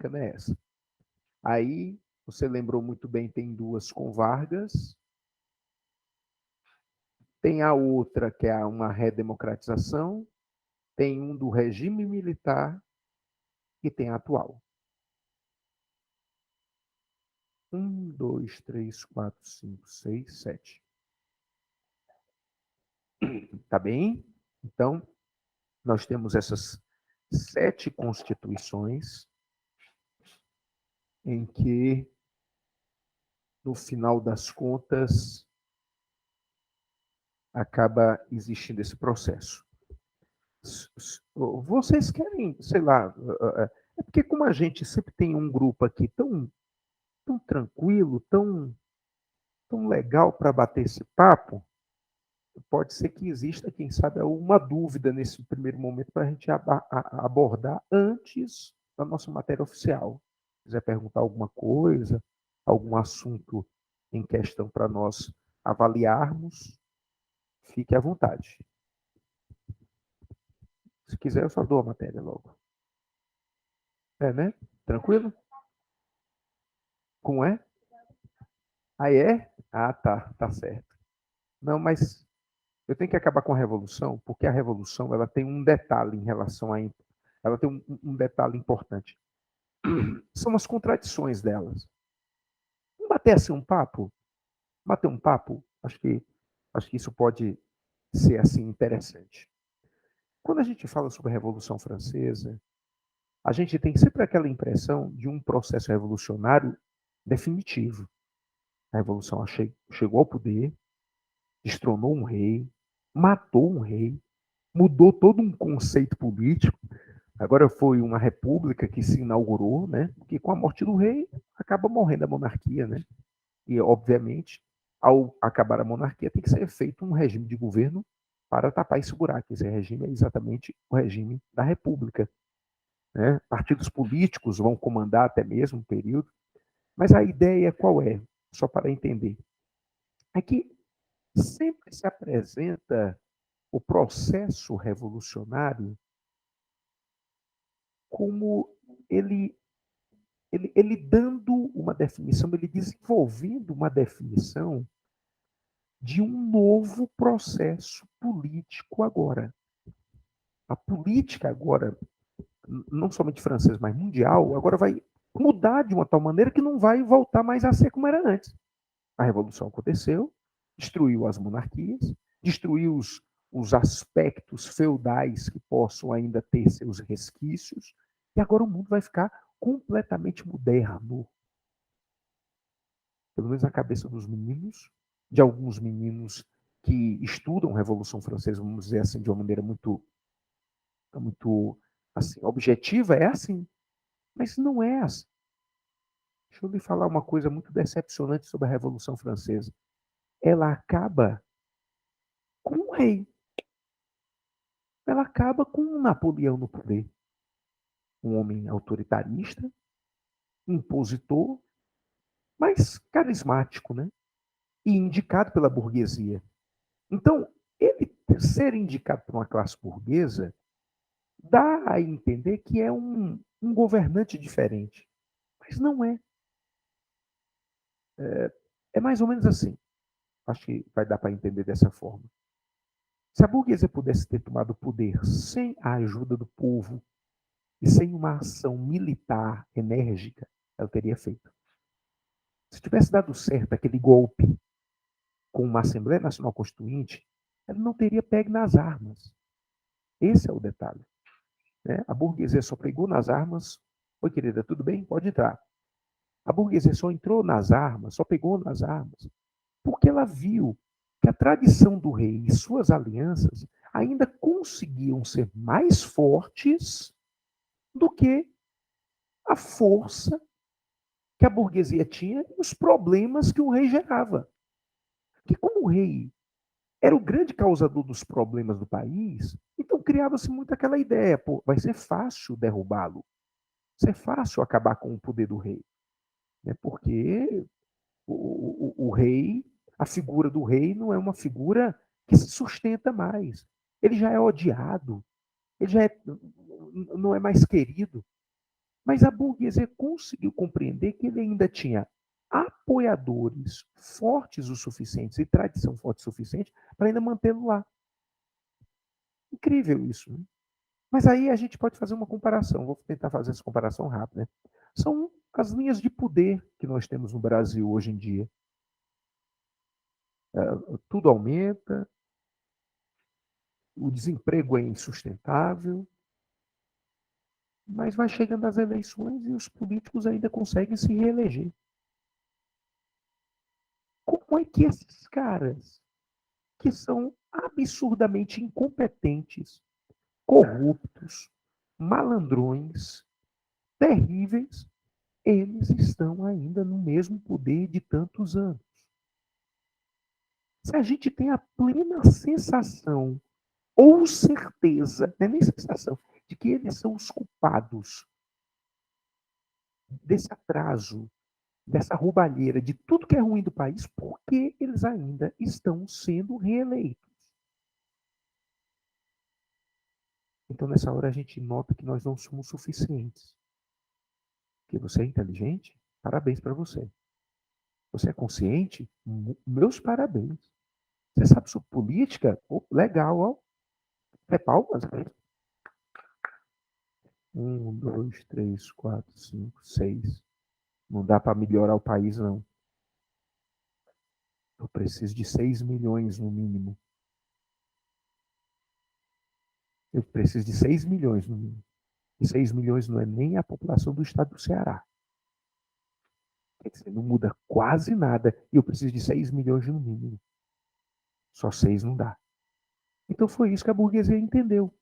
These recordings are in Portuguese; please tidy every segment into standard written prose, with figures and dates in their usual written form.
republicana é essa. Aí, você lembrou muito bem, tem duas com Vargas, tem a outra que é uma redemocratização, tem um do regime militar e tem a atual. 1, 2, 3, 4, 5, 6, 7. Tá bem? Então, nós temos essas 7 constituições em que, no final das contas, acaba existindo esse processo. Vocês querem, sei lá, é porque como a gente sempre tem um grupo aqui tão tranquilo, tão legal para bater esse papo, pode ser que exista, quem sabe, alguma dúvida nesse primeiro momento para a gente abordar antes da nossa matéria oficial. Se quiser perguntar alguma coisa, algum assunto em questão para nós avaliarmos, fique à vontade. Se quiser, eu só dou a matéria logo. É, né? Tranquilo? Como é? Ah, é? Ah, tá certo. Não, mas eu tenho que acabar com a revolução, porque a revolução ela tem um detalhe em relação a. Ela tem um detalhe importante. São as contradições delas. Vamos bater assim um papo? Bater um papo? Acho que isso pode ser assim interessante. Quando a gente fala sobre a Revolução Francesa, a gente tem sempre aquela impressão de um processo revolucionário definitivo. A Revolução chegou ao poder, destronou um rei, matou um rei, mudou todo um conceito político. Agora foi uma república que se inaugurou, né? Porque com a morte do rei acaba morrendo a monarquia, né? E obviamente, ao acabar a monarquia, tem que ser feito um regime de governo para tapar e segurar, que esse regime é exatamente o regime da república, né? Partidos políticos vão comandar até mesmo um período, mas a ideia qual é? Só para entender, é que sempre se apresenta o processo revolucionário como ele, ele dando uma definição, ele desenvolvendo uma definição de um novo processo político agora. A política agora, não somente francesa, mas mundial, agora vai mudar de uma tal maneira que não vai voltar mais a ser como era antes. A revolução aconteceu, destruiu as monarquias, destruiu os aspectos feudais que possam ainda ter seus resquícios, e agora o mundo vai ficar completamente moderno. Pelo menos na cabeça dos meninos, de alguns meninos que estudam a Revolução Francesa, vamos dizer assim, de uma maneira muito assim, objetiva, é assim. Mas não é assim. Deixa eu lhe falar uma coisa muito decepcionante sobre a Revolução Francesa. Ela acaba com o rei. Ela acaba com um Napoleão no poder. Um homem autoritarista, impositor, mas carismático, né? E indicado pela burguesia. Então, ele ser indicado por uma classe burguesa dá a entender que é um governante diferente. Mas não é. É mais ou menos assim. Acho que vai dar para entender dessa forma. Se a burguesia pudesse ter tomado o poder sem a ajuda do povo e sem uma ação militar enérgica, ela teria feito. Se tivesse dado certo aquele golpe com uma Assembleia Nacional Constituinte, ela não teria pego nas armas. Esse é o detalhe. Né? A burguesia só pegou nas armas. Oi, querida, tudo bem? Pode entrar. A burguesia só entrou nas armas, só pegou nas armas, porque ela viu que a tradição do rei e suas alianças ainda conseguiam ser mais fortes do que a força que a burguesia tinha e os problemas que o rei gerava. Porque como o rei era o grande causador dos problemas do país, então criava-se muito aquela ideia, pô, vai ser fácil derrubá-lo, vai ser fácil acabar com o poder do rei, né? Porque o rei, a figura do rei não é uma figura que se sustenta mais. Ele já é odiado, ele já não é mais querido. Mas a burguesia conseguiu compreender que ele ainda tinha apoiadores fortes o suficiente e tradição forte o suficiente para ainda mantê-lo lá. Incrível isso, né? Mas aí a gente pode fazer uma comparação. Vou tentar fazer essa comparação rápida, né? São as linhas de poder que nós temos no Brasil hoje em dia. Tudo aumenta, o desemprego é insustentável, mas vai chegando as eleições e os políticos ainda conseguem se reeleger. Como é que esses caras, que são absurdamente incompetentes, corruptos, malandrões, terríveis, eles estão ainda no mesmo poder de tantos anos? Se a gente tem a plena sensação ou certeza, não é nem sensação, de que eles são os culpados desse atraso, dessa roubalheira, de tudo que é ruim do país, por que eles ainda estão sendo reeleitos? Então, nessa hora, a gente nota que nós não somos suficientes. Que você é inteligente? Parabéns para você. Você é consciente? Meus parabéns. Você sabe sobre política? Oh, legal, ó. É palmas. Um, dois, três, quatro, cinco, seis. Não dá para melhorar o país, não. Eu preciso de 6 milhões no mínimo. Eu preciso de 6 milhões no mínimo. E 6 milhões não é nem a população do estado do Ceará. Quer dizer, não muda quase nada. E eu preciso de 6 milhões no mínimo. Só 6 não dá. Então foi isso que a burguesia entendeu.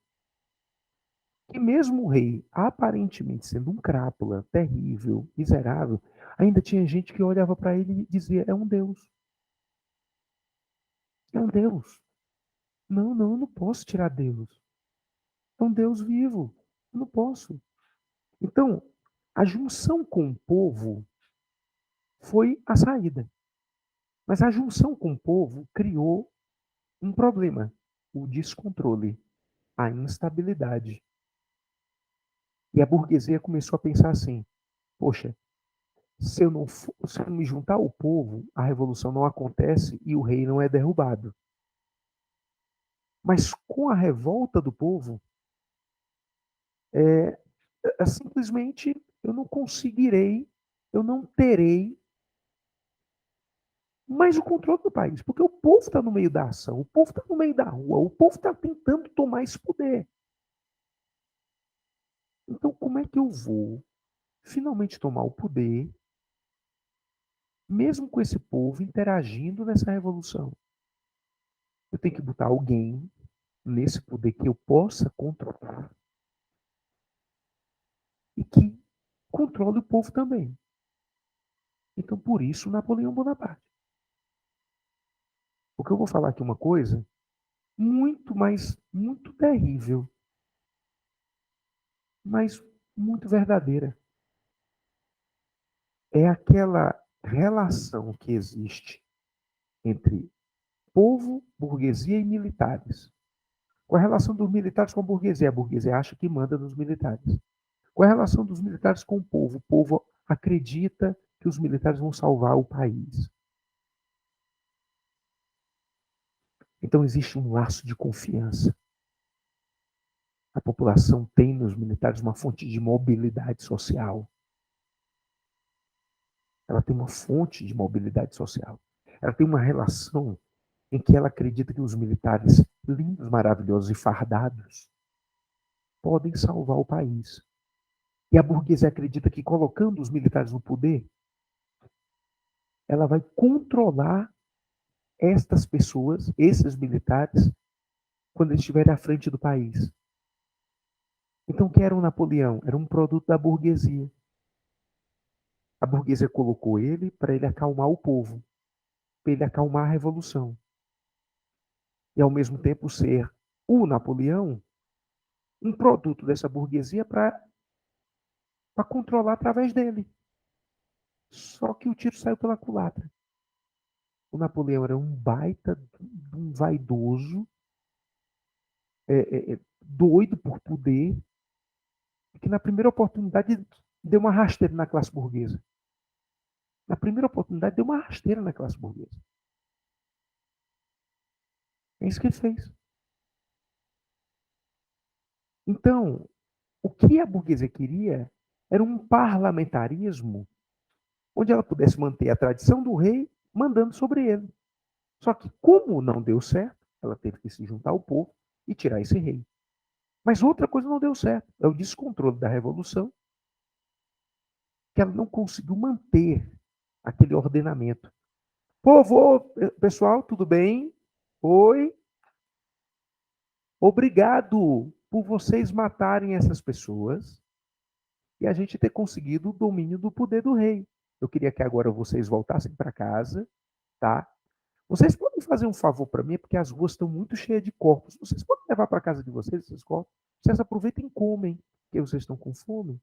Que mesmo o rei, aparentemente sendo um crápula, terrível, miserável, ainda tinha gente que olhava para ele e dizia: é um Deus. É um Deus. Não, não, eu não posso tirar Deus. É um Deus vivo. Eu não posso. Então, a junção com o povo foi a saída. Mas a junção com o povo criou um problema: o descontrole, a instabilidade. E a burguesia começou a pensar assim: poxa, se eu não me juntar ao povo, a revolução não acontece e o rei não é derrubado. Mas com a revolta do povo, simplesmente eu não conseguirei, eu não terei mais o controle do país, porque o povo está no meio da ação, o povo está no meio da rua, o povo está tentando tomar esse poder. Então, como é que eu vou finalmente tomar o poder, mesmo com esse povo interagindo nessa revolução? Eu tenho que botar alguém nesse poder que eu possa controlar e que controle o povo também. Então, por isso, Napoleão Bonaparte. Porque eu vou falar aqui uma coisa muito terrível, mas muito verdadeira. É aquela relação que existe entre povo, burguesia e militares. Qual a relação dos militares com a burguesia? A burguesia acha que manda nos militares. Qual a relação dos militares com o povo? O povo acredita que os militares vão salvar o país. Então existe um laço de confiança. A população tem nos militares uma fonte de mobilidade social. Ela tem uma fonte de mobilidade social. Ela tem uma relação em que ela acredita que os militares, lindos, maravilhosos e fardados, podem salvar o país. E a burguesia acredita que colocando os militares no poder, ela vai controlar estas pessoas, esses militares, quando eles estiverem à frente do país. Então, o que era o Napoleão? Era um produto da burguesia. A burguesia colocou ele para ele acalmar o povo, para ele acalmar a revolução. E, ao mesmo tempo, ser o Napoleão um produto dessa burguesia para controlar através dele. Só que o tiro saiu pela culatra. O Napoleão era um baita, um vaidoso, doido por poder, que na primeira oportunidade deu uma rasteira na classe burguesa. Na primeira oportunidade, deu uma rasteira na classe burguesa. É isso que ele fez. Então, o que a burguesia queria era um parlamentarismo onde ela pudesse manter a tradição do rei mandando sobre ele. Só que, como não deu certo, ela teve que se juntar ao povo e tirar esse rei. Mas outra coisa não deu certo, é o descontrole da revolução, que ela não conseguiu manter aquele ordenamento. Povo, pessoal, tudo bem? Oi? Obrigado por vocês matarem essas pessoas e a gente ter conseguido o domínio do poder do rei. Eu queria que agora vocês voltassem para casa, tá? Vocês podem fazer um favor para mim, porque as ruas estão muito cheias de corpos. Vocês podem levar para casa de vocês esses corpos? Vocês aproveitem e comem, porque vocês estão com fome.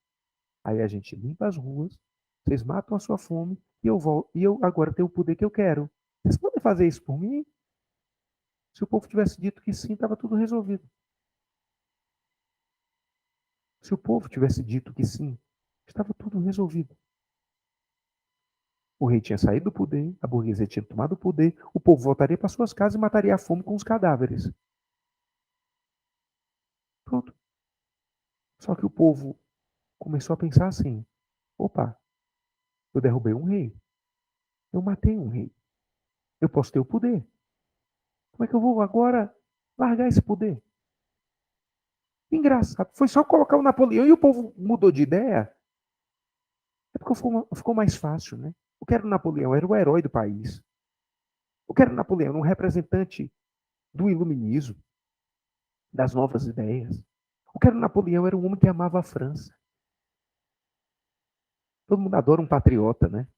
Aí a gente limpa as ruas, vocês matam a sua fome e eu volto, e eu agora tenho o poder que eu quero. Vocês podem fazer isso por mim? Se o povo tivesse dito que sim, estava tudo resolvido. Se o povo tivesse dito que sim, estava tudo resolvido. O rei tinha saído do poder, a burguesia tinha tomado o poder, o povo voltaria para suas casas e mataria a fome com os cadáveres. Pronto. Só que o povo começou a pensar assim: opa, eu derrubei um rei, eu matei um rei, eu posso ter o poder. Como é que eu vou agora largar esse poder? Engraçado, foi só colocar o Napoleão e o povo mudou de ideia. É porque ficou mais fácil, né? O que era o Napoleão? Era o herói do país. O que era o Napoleão? Um representante do iluminismo, das novas ideias. O que era o Napoleão? Era um homem que amava a França. Todo mundo adora um patriota, né?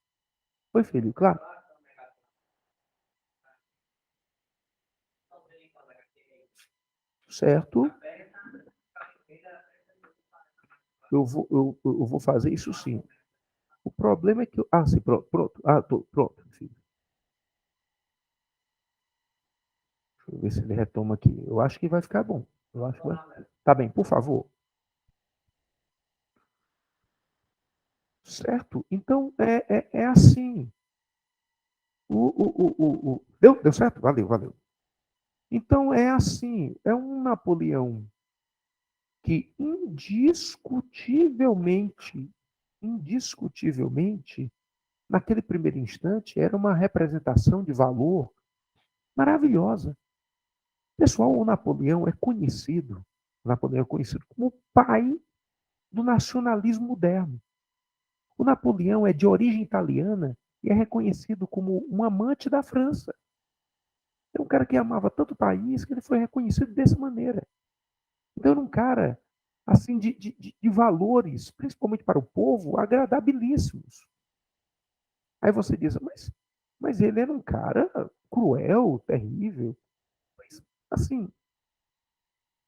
Foi, filho? Claro. Certo? Eu vou fazer isso sim. O problema é que. Ah, sim, pronto, pronto. Ah, pronto, filho. Deixa eu ver se ele retoma aqui. Eu acho que vai ficar bom. Eu acho que vai. Tá bem, por favor. Certo? Então, é assim. Deu certo? Valeu, valeu. Então, é assim. É um Napoleão que indiscutivelmente, naquele primeiro instante, era uma representação de valor maravilhosa. Pessoal, o Napoleão é conhecido como o pai do nacionalismo moderno. O Napoleão é de origem italiana e é reconhecido como um amante da França. É um cara que amava tanto o país que ele foi reconhecido dessa maneira. Então, era um cara assim de valores, principalmente para o povo, agradabilíssimos. Aí você diz, mas ele era um cara cruel, terrível. Mas, assim,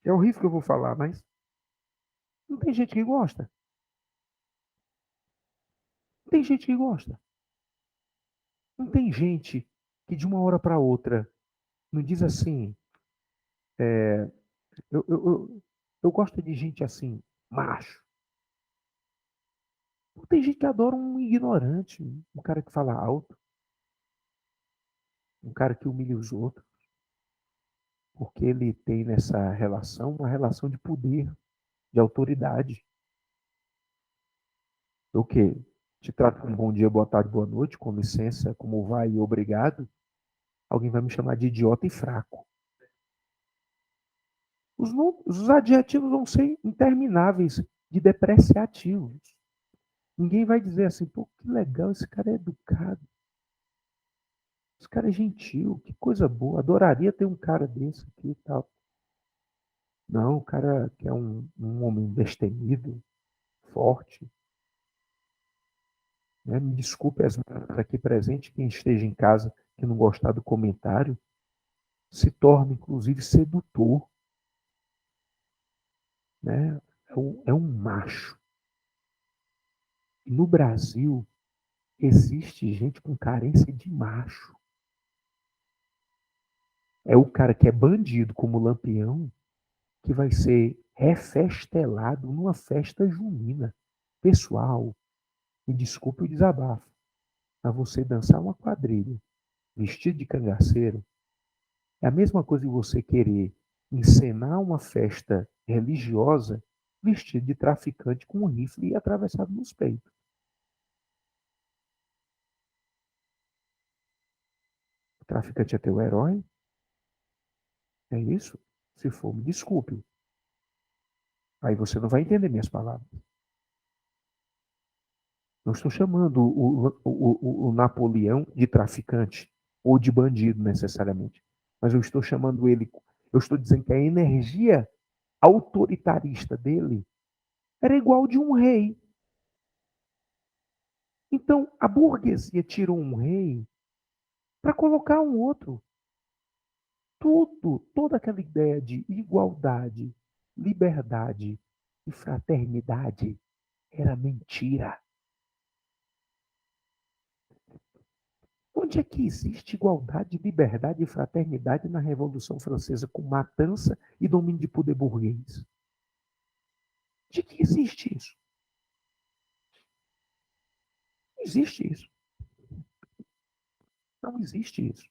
é horrível que eu vou falar, mas não tem gente que gosta. Não tem gente que gosta. Não tem gente que de uma hora para outra não diz assim, é, eu gosto de gente assim, macho. Tem gente que adora um ignorante, um cara que fala alto, um cara que humilha os outros, porque ele tem nessa relação uma relação de poder, de autoridade. O quê? Te trato com bom dia, boa tarde, boa noite, com licença, como vai e obrigado. Alguém vai me chamar de idiota e fraco. Os adjetivos vão ser intermináveis de depreciativos. Ninguém vai dizer assim, pô, que legal, esse cara é educado, esse cara é gentil, que coisa boa, adoraria ter um cara desse aqui e tal. Não, o cara que é um homem destemido, forte. Né? Me desculpe as mãos aqui presentes, quem esteja em casa que não gostar do comentário, se torna inclusive sedutor. Né? É um macho. E no Brasil existe gente com carência de macho. É o cara que é bandido como Lampião que vai ser refestelado numa festa junina. Pessoal, me desculpe o desabafo, mas você dançar uma quadrilha vestido de cangaceiro é a mesma coisa que você querer encenar uma festa religiosa vestido de traficante com um rifle e atravessado nos peitos. O traficante é teu herói? É isso? Se for, me desculpe. Aí você não vai entender minhas palavras. Não estou chamando o Napoleão de traficante ou de bandido necessariamente, mas eu estou chamando ele, eu estou dizendo que a energia autoritarista dele era igual de um rei. Então, a burguesia tirou um rei para colocar um outro. Tudo, toda aquela ideia de igualdade, liberdade e fraternidade era mentira. Onde é que existe igualdade, liberdade e fraternidade na Revolução Francesa com matança e domínio de poder burguês? De que existe isso? Não existe isso. Não existe isso.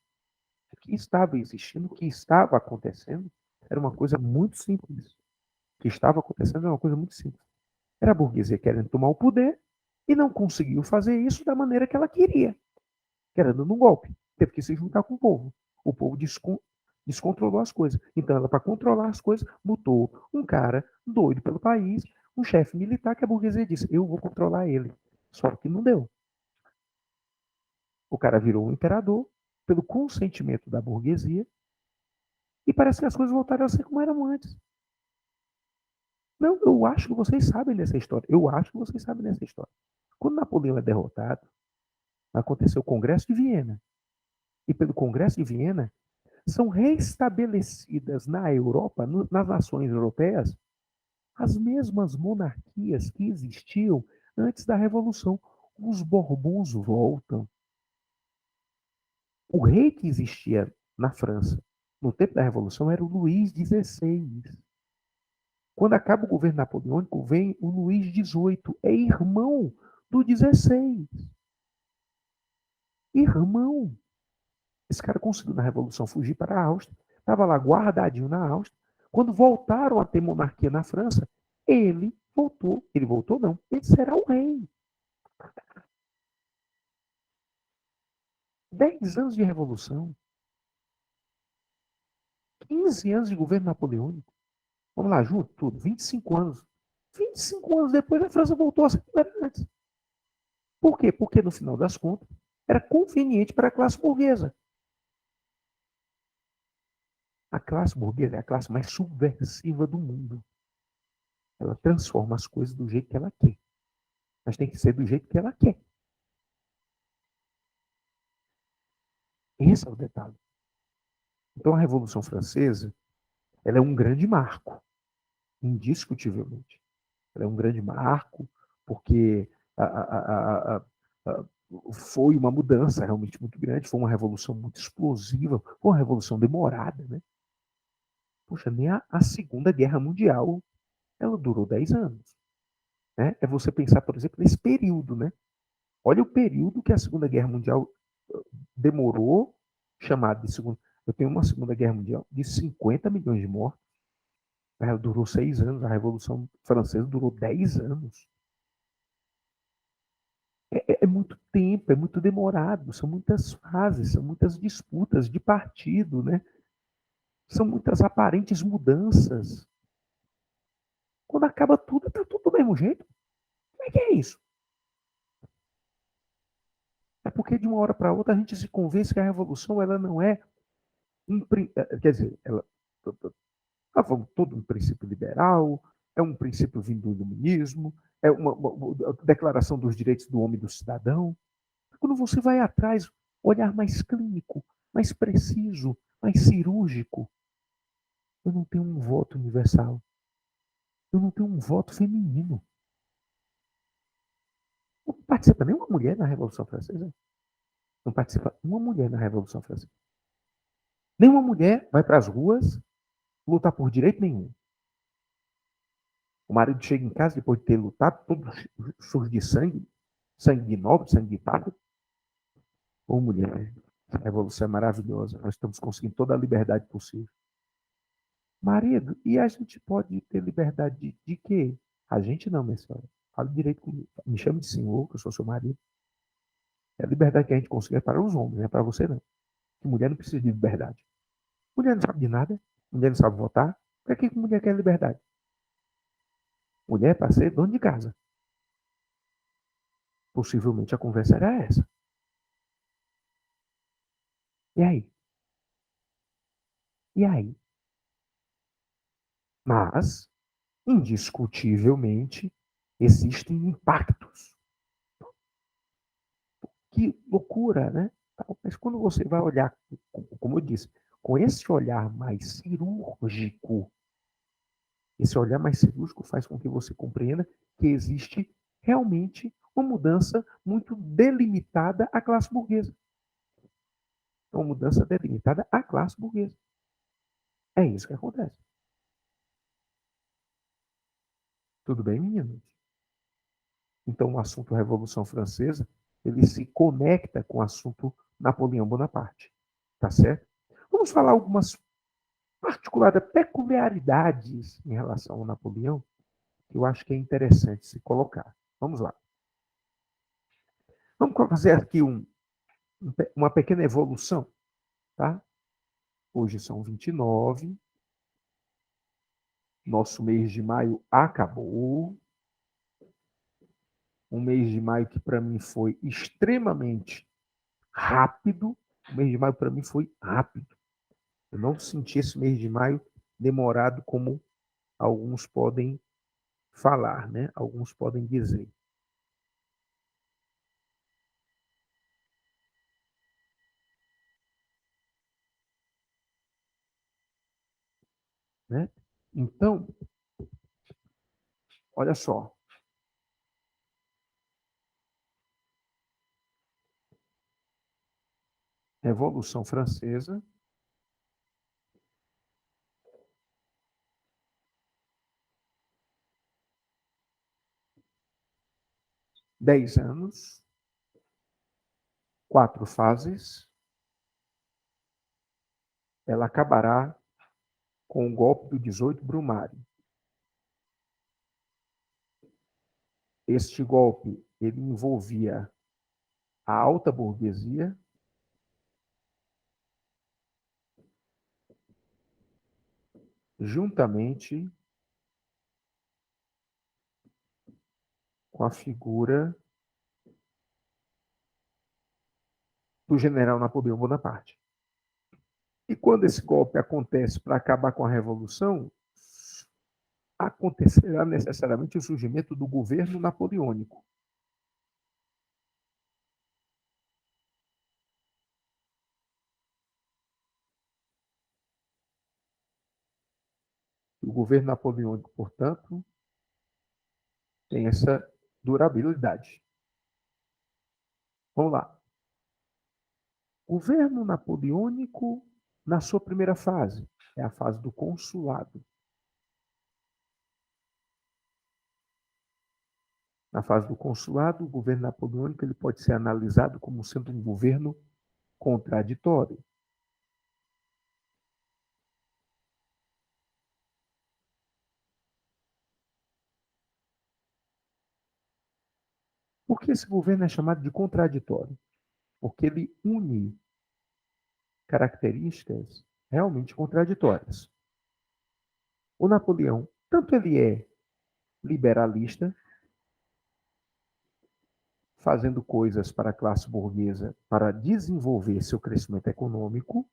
O que estava existindo, o que estava acontecendo, era uma coisa muito simples. O que estava acontecendo era uma coisa muito simples. Era a burguesia querendo tomar o poder e não conseguiu fazer isso da maneira que ela queria, que era dando um golpe. Teve que se juntar com o povo. O povo descontrolou as coisas. Então, ela, para controlar as coisas, botou um cara doido pelo país, um chefe militar que a burguesia disse: eu vou controlar ele. Só que não deu. O cara virou um imperador pelo consentimento da burguesia e parece que as coisas voltaram a ser como eram antes. Não, eu acho que vocês sabem dessa história. Eu acho que vocês sabem dessa história. Quando Napoleão é derrotado, aconteceu o Congresso de Viena. E pelo Congresso de Viena, são restabelecidas na Europa, nas nações europeias, as mesmas monarquias que existiam antes da Revolução. Os Bourbons voltam. O rei que existia na França no tempo da Revolução era o Luís XVI. Quando acaba o governo napoleônico, vem o Luís XVIII, é irmão do XVI. Irmão. Esse cara conseguiu, na Revolução, fugir para a Áustria. Estava lá guardadinho na Áustria. Quando voltaram a ter monarquia na França, ele voltou. Ele voltou, não. Ele será o rei. 10 anos de Revolução. 15 anos de governo napoleônico. Vamos lá, junto tudo. 25 anos. 25 anos depois, a França voltou a ser como era antes. Por quê? Porque, no final das contas, era conveniente para a classe burguesa. A classe burguesa é a classe mais subversiva do mundo. Ela transforma as coisas do jeito que ela quer. Mas tem que ser do jeito que ela quer. Esse é o detalhe. Então, a Revolução Francesa, ela é um grande marco, indiscutivelmente. Ela é um grande marco, porque foi uma mudança realmente muito grande, foi uma revolução muito explosiva, foi uma revolução demorada, né? Poxa, nem a Segunda Guerra Mundial, ela durou 10 anos. Né? É você pensar, por exemplo, nesse período, né? Olha o período que a Segunda Guerra Mundial demorou, chamado de Segunda. Eu tenho uma Segunda Guerra Mundial de 50 milhões de mortos. Ela durou 6 anos, a Revolução Francesa durou 10 anos. É muito tempo, é muito demorado, são muitas fases, são muitas disputas de partido, né? São muitas aparentes mudanças. Quando acaba tudo, está tudo do mesmo jeito. Como é que é isso? É porque de uma hora para outra a gente se convence que a revolução ela não é quer dizer, ela todo um princípio liberal, é um princípio vindo do iluminismo, é uma declaração dos direitos do homem e do cidadão. Quando você vai atrás, olhar mais clínico, mais preciso, mais cirúrgico, eu não tenho um voto universal. Eu não tenho um voto feminino. Não participa nenhuma mulher na Revolução Francesa. Não participa uma mulher na Revolução Francesa. Nenhuma mulher vai para as ruas lutar por direito nenhum. O marido chega em casa depois de ter lutado, todo sujo de sangue, sangue de nobre, sangue de pátria. Ô, mulher, a revolução é maravilhosa. Nós estamos conseguindo toda a liberdade possível. Marido, e a gente pode ter liberdade de quê? A gente não, minha senhora. Fale direito comigo. Me chame de senhor, que eu sou seu marido. É a liberdade que a gente consegue para os homens, não é para você não. Que mulher não precisa de liberdade. Mulher não sabe de nada. Mulher não sabe votar. Para que mulher quer liberdade? Mulher é para ser dona de casa. Possivelmente a conversa era essa. E aí? E aí? Mas, indiscutivelmente, existem impactos. Que loucura, né? Mas quando você vai olhar, como eu disse, com esse olhar mais cirúrgico, esse olhar mais cirúrgico faz com que você compreenda que existe realmente uma mudança muito delimitada à classe burguesa. Uma mudança delimitada à classe burguesa. É isso que acontece. Tudo bem, meninos? Então, o assunto Revolução Francesa, ele se conecta com o assunto Napoleão Bonaparte. Tá certo? Vamos falar algumas peculiaridades em relação ao Napoleão, que eu acho que é interessante se colocar. Vamos lá. Vamos fazer aqui uma pequena evolução, tá? Hoje são 29, nosso mês de maio acabou. Um mês de maio que para mim foi extremamente rápido. O mês de maio para mim foi rápido. Eu não senti esse mês de maio demorado como alguns podem falar, né? Alguns podem dizer. Né? Então, olha só. Revolução Francesa, 10 anos, 4 fases. Ela acabará com o golpe do 18 Brumário. Este golpe ele envolvia a alta burguesia, juntamente com a figura do general Napoleão Bonaparte. E quando esse golpe acontece para acabar com a Revolução, acontecerá necessariamente o surgimento do governo napoleônico. O governo napoleônico, portanto, tem essa durabilidade. Vamos lá. Governo napoleônico na sua primeira fase, é a fase do consulado. Na fase do consulado, o governo napoleônico ele pode ser analisado como sendo um governo contraditório. Por que esse governo é chamado de contraditório? Porque ele une características realmente contraditórias. O Napoleão, tanto ele é liberalista, fazendo coisas para a classe burguesa para desenvolver seu crescimento econômico,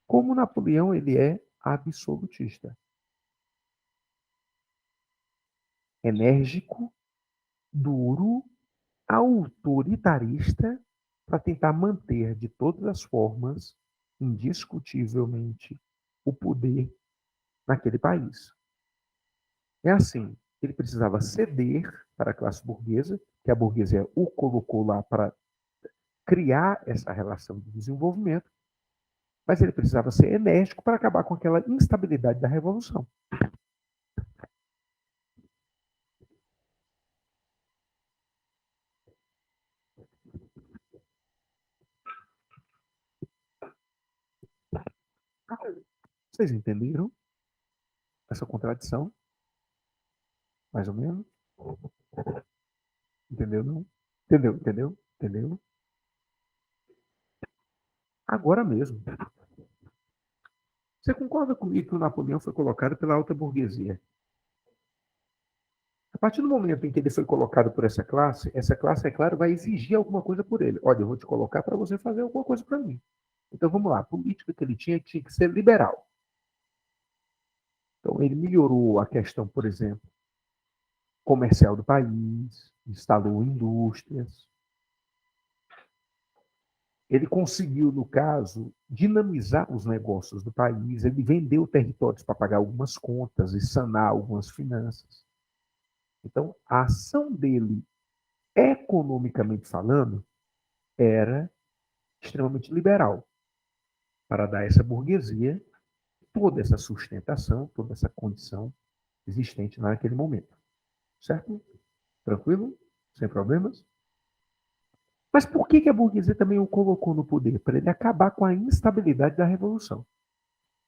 como Napoleão ele é absolutista, enérgico, duro, autoritarista, para tentar manter de todas as formas, indiscutivelmente, o poder naquele país. É assim, ele precisava ceder para a classe burguesa, que a burguesia o colocou lá para criar essa relação de desenvolvimento, mas ele precisava ser enérgico para acabar com aquela instabilidade da revolução. Vocês entenderam essa contradição? Mais ou menos? Entendeu, não? Entendeu? Agora mesmo. Você concorda comigo que o Napoleão foi colocado pela alta burguesia? A partir do momento em que ele foi colocado por essa classe, é claro, vai exigir alguma coisa por ele. Olha, eu vou te colocar para você fazer alguma coisa para mim. Então vamos lá, a política que ele tinha que ser liberal. Então ele melhorou a questão, por exemplo, comercial do país, instalou indústrias. Ele conseguiu, no caso, dinamizar os negócios do país, ele vendeu territórios para pagar algumas contas e sanar algumas finanças. Então, a ação dele, economicamente falando, era extremamente liberal, para dar a essa burguesia toda essa sustentação, toda essa condição existente naquele momento. Certo? Tranquilo? Sem problemas? Mas por que a burguesia também o colocou no poder? Para ele acabar com a instabilidade da revolução.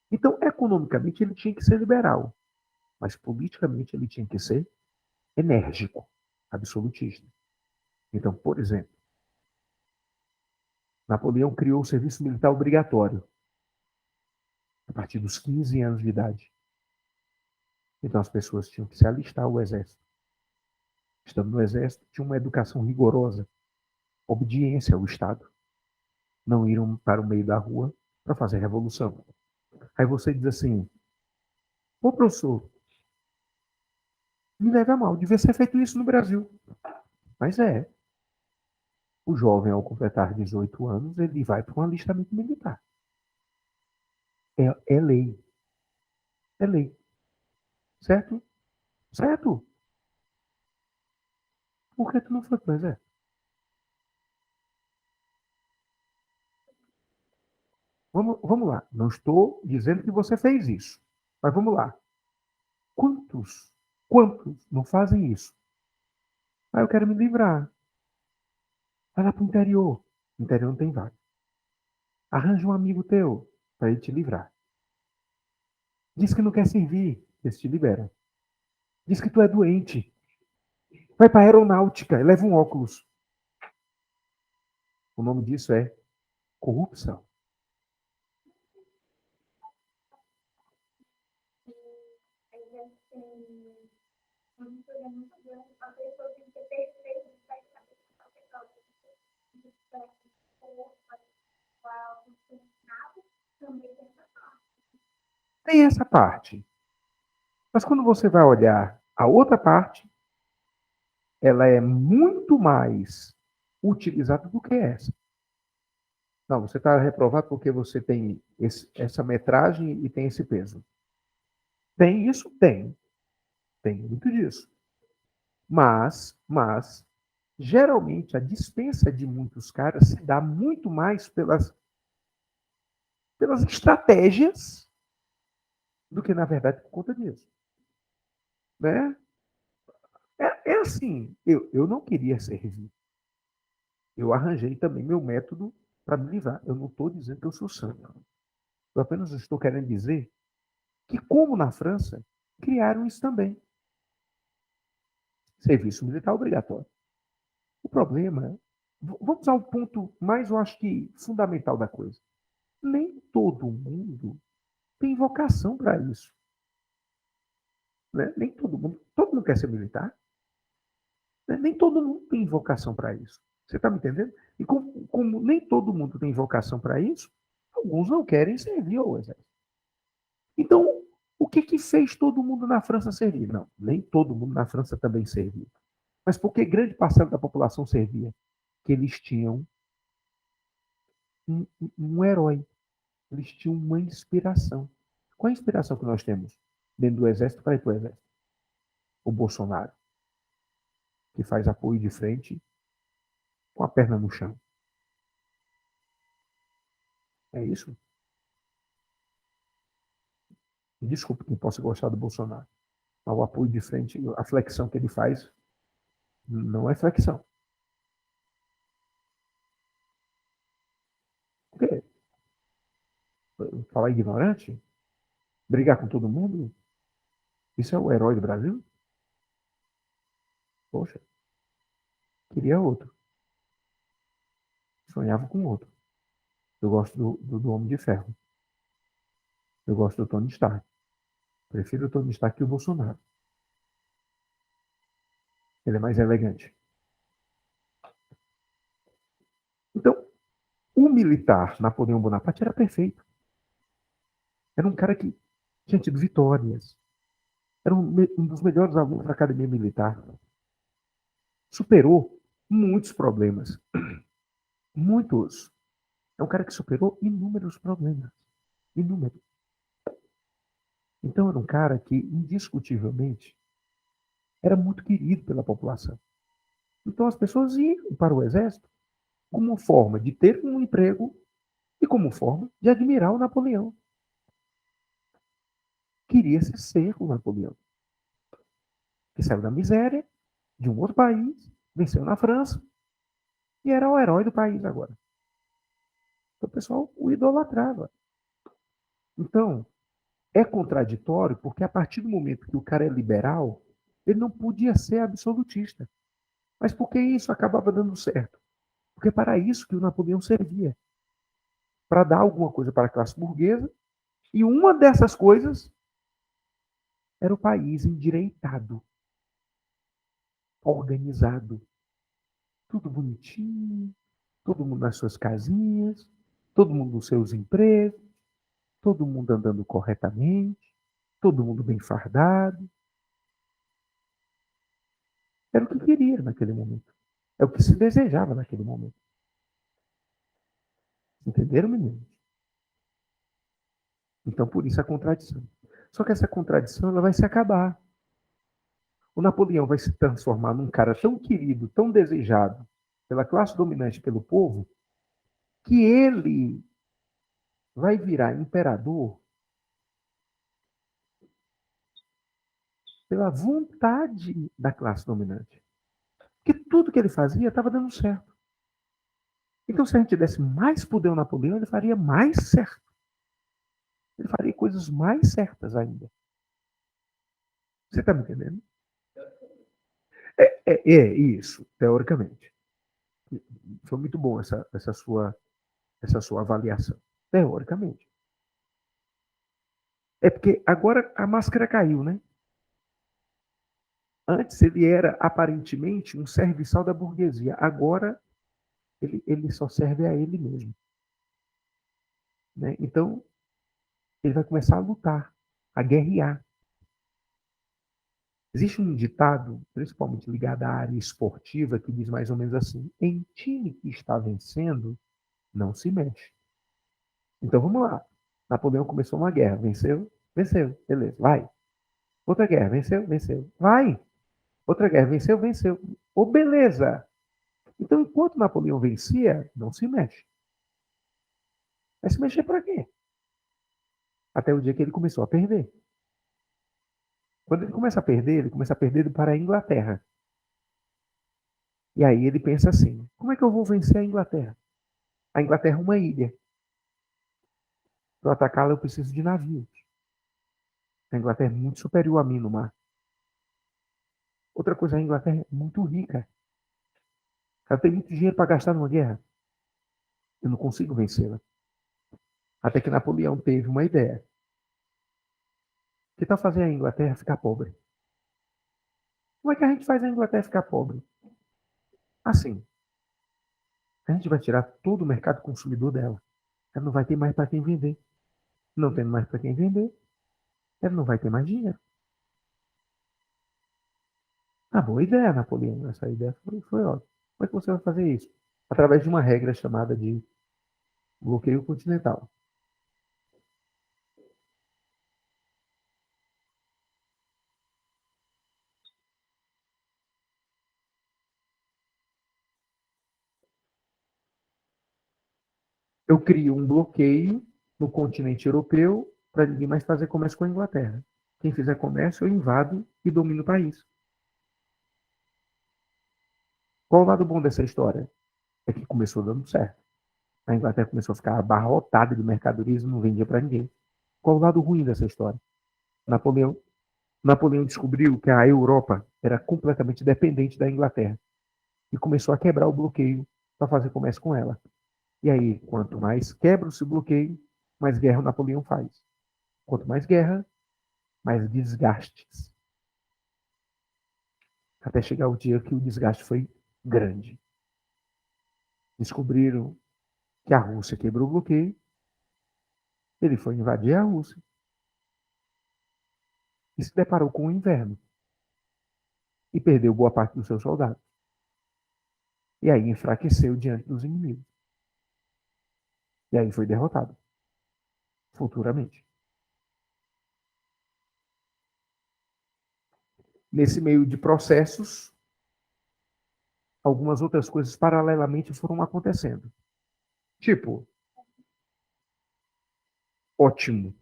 Então, economicamente, ele tinha que ser liberal, mas politicamente ele tinha que ser enérgico, absolutista. Então, por exemplo, Napoleão criou o serviço militar obrigatório a partir dos 15 anos de idade. Então, as pessoas tinham que se alistar ao exército. Estando no exército, tinha uma educação rigorosa, obediência ao Estado. Não iram para o meio da rua para fazer revolução. Aí você diz assim, ô professor, me leva a mal, devia ser feito isso no Brasil. Mas o jovem, ao completar 18 anos, ele vai para um alistamento militar. É lei. É lei. Certo? Certo? Por que tu não foi para o exército? Vamos lá. Não estou dizendo que você fez isso. Mas vamos lá. Quantos não fazem isso? Ah, eu quero me livrar. Vai lá para o interior. No interior não tem vaga. Arranja um amigo teu para ele te livrar. Diz que não quer servir. Eles te liberam. Diz que tu é doente. Vai para a aeronáutica e leva um óculos. O nome disso é corrupção. Tem essa parte. Mas quando você vai olhar a outra parte, ela é muito mais utilizada do que essa. Não, você está reprovado porque você tem essa metragem e tem esse peso. Tem isso? Tem. Tem muito disso. Mas geralmente a dispensa de muitos caras se dá muito mais pelas estratégias do que, na verdade, por conta disso. Né? É assim, eu não queria servir. Eu arranjei também meu método para me livrar. Eu não estou dizendo que eu sou santo. Eu apenas estou querendo dizer que, como na França, criaram isso também. Serviço militar obrigatório. O problema, vamos ao ponto mais, eu acho que, fundamental da coisa. Nem todo mundo tem vocação para isso. Né? Nem todo mundo quer ser militar. Né? Nem todo mundo tem vocação para isso. Você está me entendendo? E como nem todo mundo tem vocação para isso, alguns não querem servir ao exército. Então, o que fez todo mundo na França servir? Não, nem todo mundo na França também servia. Mas por que grande parcela da população servia? Que eles tinham um herói, eles tinham uma inspiração. Qual é a inspiração que nós temos dentro do exército para ir para o exército? O Bolsonaro, que faz apoio de frente com a perna no chão. É isso? Desculpe quem possa gostar do Bolsonaro. Mas o apoio de frente, a flexão que ele faz, não é flexão. Por quê? Falar ignorante? Brigar com todo mundo? Isso é o herói do Brasil? Poxa, queria outro. Sonhava com outro. Eu gosto do Homem de Ferro. Eu gosto do Tony Stark. Prefiro o Tony Stark que o Bolsonaro. Ele é mais elegante. Então, o militar Napoleão Bonaparte era perfeito. Era um cara que tinha tido vitórias. Era um dos melhores alunos da academia militar. Superou muitos problemas. Muitos. É um cara que superou inúmeros problemas. Inúmeros. Então, era um cara que, indiscutivelmente, era muito querido pela população. Então, as pessoas iam para o exército como forma de ter um emprego e como forma de admirar o Napoleão. Queria-se ser o Napoleão, que saiu da miséria, de um outro país, venceu na França e era o herói do país agora. Então, o pessoal o idolatrava. Então, é contraditório porque a partir do momento que o cara é liberal, ele não podia ser absolutista. Mas por que isso acabava dando certo? Porque para isso que o Napoleão servia. Para dar alguma coisa para a classe burguesa. E uma dessas coisas era o país endireitado, organizado. Tudo bonitinho, todo mundo nas suas casinhas, todo mundo nos seus empregos, todo mundo andando corretamente, todo mundo bem fardado. Era o que queria naquele momento. É o que se desejava naquele momento. Entenderam, meninos? Então, por isso a contradição. Só que essa contradição ela vai se acabar. O Napoleão vai se transformar num cara tão querido, tão desejado pela classe dominante, pelo povo, que ele vai virar imperador pela vontade da classe dominante. Porque tudo que ele fazia estava dando certo. Então, se a gente desse mais poder ao Napoleão, ele faria mais certo. Ele faria coisas mais certas ainda. Você está me entendendo? É isso, teoricamente. Foi muito bom essa sua avaliação. Teoricamente. É porque agora a máscara caiu, né? Antes ele era aparentemente um serviçal da burguesia. Agora ele só serve a ele mesmo. Né? Então ele vai começar a lutar, a guerrear. Existe um ditado, principalmente ligado à área esportiva, que diz mais ou menos assim: em time que está vencendo, não se mexe. Então vamos lá. Napoleão começou uma guerra, venceu, venceu, beleza, vai. Outra guerra, venceu, venceu, vai. Outra guerra, venceu, venceu. Ô, beleza. Então, enquanto Napoleão vencia, não se mexe. Vai se mexer para quê? Até o dia que ele começou a perder. Quando ele começa a perder para a Inglaterra. E aí ele pensa assim: como é que eu vou vencer a Inglaterra? A Inglaterra é uma ilha. Para atacá-la, eu preciso de navios. A Inglaterra é muito superior a mim no mar. Outra coisa, a Inglaterra é muito rica. Ela tem muito dinheiro para gastar numa guerra. Eu não consigo vencê-la. Até que Napoleão teve uma ideia. Que tal fazer a Inglaterra ficar pobre? Como é que a gente faz a Inglaterra ficar pobre? Assim, a gente vai tirar todo o mercado consumidor dela. Ela não vai ter mais para quem vender. Não tendo mais para quem vender, ela não vai ter mais dinheiro. Ah, boa ideia, Napoleão. Essa ideia foi ótima. Como é que você vai fazer isso? Através de uma regra chamada de bloqueio continental. Eu crio um bloqueio no continente europeu para ninguém mais fazer comércio com a Inglaterra. Quem fizer comércio, eu invado e domino o país. Qual o lado bom dessa história? É que começou dando certo. A Inglaterra começou a ficar abarrotada de mercadorias e não vendia para ninguém. Qual o lado ruim dessa história? Napoleão descobriu que a Europa era completamente dependente da Inglaterra e começou a quebrar o bloqueio para fazer comércio com ela. E aí, quanto mais quebra-se o bloqueio, mais guerra o Napoleão faz. Quanto mais guerra, mais desgastes. Até chegar o dia que o desgaste foi grande. Descobriram que a Rússia quebrou o bloqueio, ele foi invadir a Rússia e se deparou com o inverno e perdeu boa parte dos seus soldados. E aí enfraqueceu diante dos inimigos. E aí foi derrotado, futuramente. Nesse meio de processos, algumas outras coisas paralelamente foram acontecendo. Tipo, ótimo.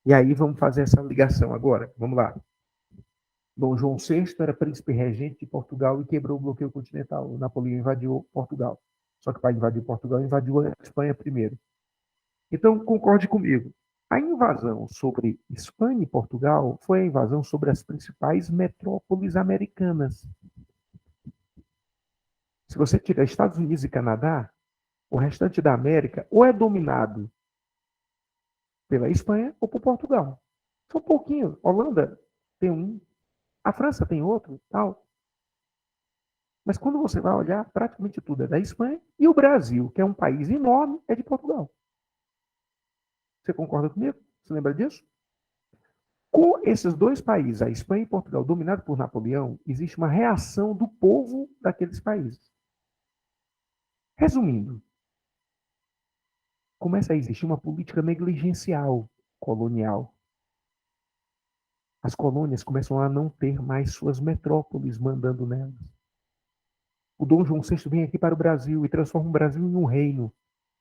E aí vamos fazer essa ligação agora. Vamos lá. Dom João VI era príncipe regente de Portugal e quebrou o bloqueio continental. O Napoleão invadiu Portugal. Só que para invadir Portugal, invadiu a Espanha primeiro. Então, concorde comigo. A invasão sobre Espanha e Portugal foi a invasão sobre as principais metrópoles americanas. Se você tirar Estados Unidos e Canadá, o restante da América ou é dominado pela Espanha ou por Portugal. Só um pouquinho. Holanda tem um, a França tem outro, tal. Mas quando você vai olhar, praticamente tudo é da Espanha e o Brasil, que é um país enorme, é de Portugal. Você concorda comigo? Você lembra disso? Com esses dois países, a Espanha e Portugal, dominados por Napoleão, existe uma reação do povo daqueles países. Resumindo, começa a existir uma política negligencial colonial. As colônias começam a não ter mais suas metrópoles mandando nelas. O Dom João VI vem aqui para o Brasil e transforma o Brasil em um reino.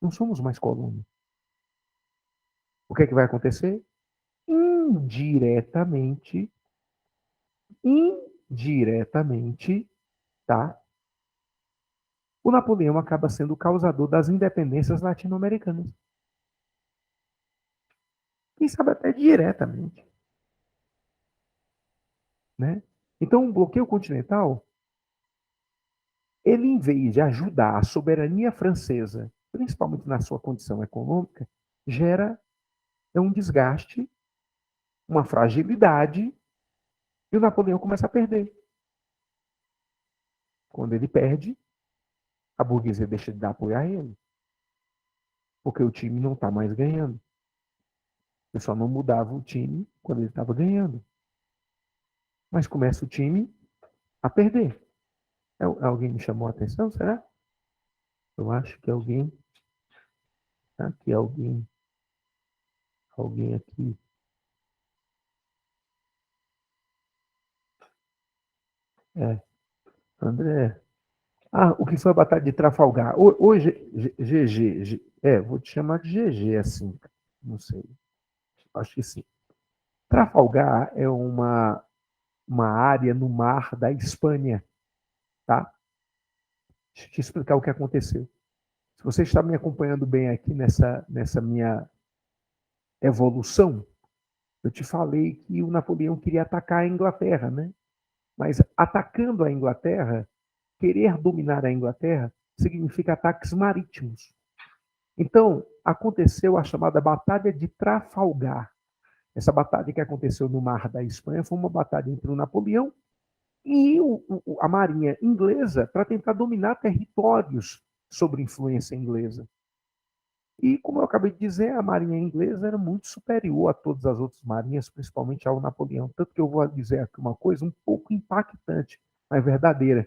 Não somos mais colônia. O que é que vai acontecer? Indiretamente, tá? O Napoleão acaba sendo o causador das independências latino-americanas. Quem sabe até diretamente, né? Então, o bloqueio continental, ele, em vez de ajudar a soberania francesa, principalmente na sua condição econômica, gera um desgaste, uma fragilidade, e o Napoleão começa a perder. Quando ele perde, a burguesia deixa de dar apoio a ele, porque o time não está mais ganhando. Eu só não mudava o time quando ele estava ganhando. Mas começa o time a perder. Alguém me chamou a atenção, será? Eu acho que alguém. Aqui, alguém aqui. É, André. Ah, o que foi a Batalha de Trafalgar? Hoje, GG. Vou te chamar de GG, assim. Não sei. Acho que sim. Trafalgar é uma área no mar da Espanha, tá? Deixa eu te explicar o que aconteceu. Se você está me acompanhando bem aqui nessa minha evolução, eu te falei que o Napoleão queria atacar a Inglaterra, né? Mas atacando a Inglaterra, querer dominar a Inglaterra significa ataques marítimos. Então, aconteceu a chamada Batalha de Trafalgar. Essa batalha que aconteceu no mar da Espanha foi uma batalha entre o Napoleão e a marinha inglesa para tentar dominar territórios sob influência inglesa. E, como eu acabei de dizer, a marinha inglesa era muito superior a todas as outras marinhas, principalmente ao Napoleão. Tanto que eu vou dizer aqui uma coisa um pouco impactante, mas verdadeira.